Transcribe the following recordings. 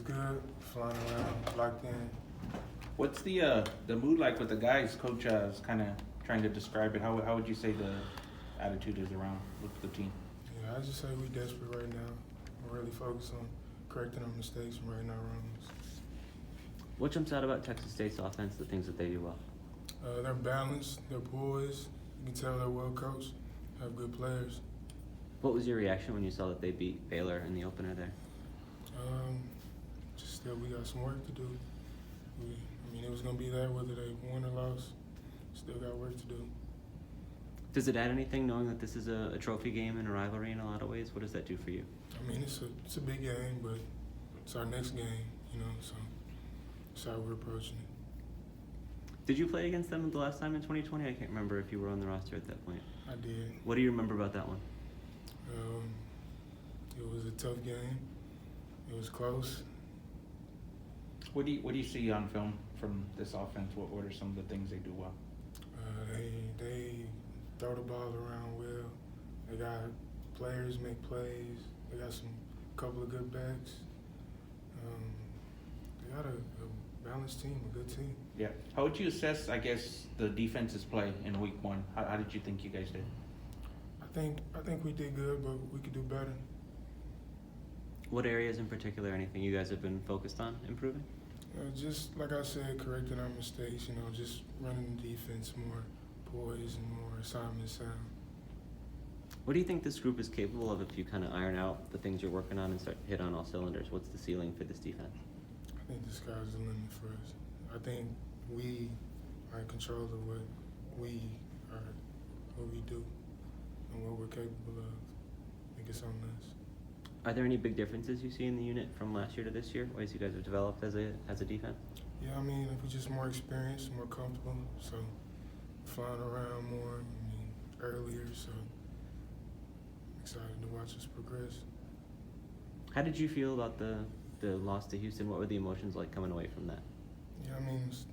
good, flying around, locked in. What's the mood like with the guys? Coach is kind of trying to describe it. How would you say the attitude is around with the team? Yeah, I just say we desperate right now. We're really focused on correcting our mistakes and righting our wrongs. What jumps out about Texas State's offense, the things that they do well? They're balanced, they're poised. You can tell they're well coached, have good players. What was your reaction when you saw that they beat Baylor in the opener there? Just still, we got some work to do. It was going to be that whether they won or lost. Still got work to do. Does it add anything knowing that this is a trophy game and a rivalry in a lot of ways? What does that do for you? It's a big game, but it's our next game, so that's how we're approaching it. Did you play against them the last time in 2020? I can't remember if you were on the roster at that point. I did. What do you remember about that one? It was a tough game. It was close. What do you see on film from this offense? What are some of the things they do well? They throw the ball around well. They got players make plays. They got a couple of good backs. They got a balanced team, a good team. Yeah. How would you assess, I guess, the defense's play in week one? How did you think you guys did? I think we did good, but we could do better. What areas in particular, anything you guys have been focused on improving? Just like I said, correcting our mistakes, just running the defense more poised and more assignment sound. What do you think this group is capable of if you kind of iron out the things you're working on and start to hit on all cylinders? What's the ceiling for this defense? I think the sky's the limit for us. I think we are in control of what we do and what we're capable of. I think it's on us. Are there any big differences you see in the unit from last year to this year? Ways you guys have developed as a defense? Yeah, we're just more experienced, more comfortable. So flying around more, earlier. So I'm excited to watch us progress. How did you feel about the loss to Houston? What were the emotions like coming away from that? Yeah,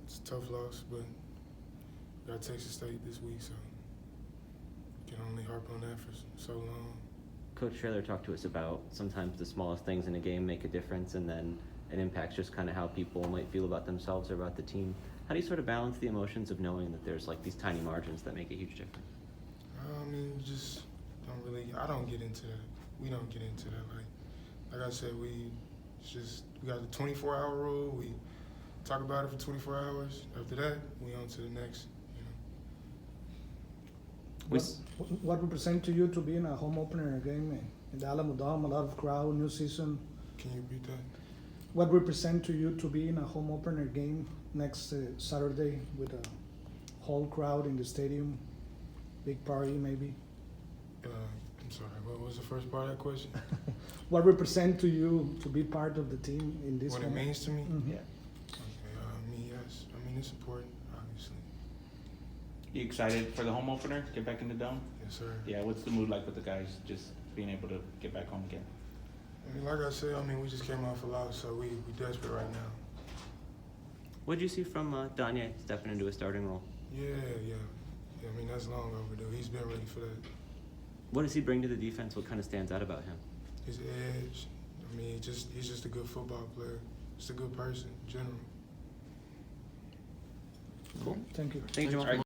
it's a tough loss, but we got Texas State this week, so we can only harp on that for so long. Coach Traylor talked to us about sometimes the smallest things in a game make a difference, and then it impacts just kind of how people might feel about themselves or about the team. How do you sort of balance the emotions of knowing that there's like these tiny margins that make a huge difference? Just don't really. I don't get into that. We don't get into that. Like I said, we got the 24-hour rule. We talk about it for 24 hours. After that, we on to the next. What represent to you to be in a home opener game in the Alamo Dome, a lot of crowd, new season? Can you repeat that? What represent to you to be in a home opener game next Saturday with a whole crowd in the stadium, big party maybe? I'm sorry, what was the first part of that question? What represent to you to be part of the team in this What moment? it means to me? Mm-hmm. Yeah. Okay, yes. It's important, obviously. You excited for the home opener? Get back in the dome? Yes, sir. Yeah. What's the mood like with the guys just being able to get back home again? Like I said, we just came off a loss, so we desperate right now. What did you see from Danye stepping into a starting role? Yeah. That's long overdue. He's been ready for that. What does he bring to the defense? What kind of stands out about him? His edge. He's just a good football player. Just a good person in general. Cool. Thank you. Thank you, Jamal.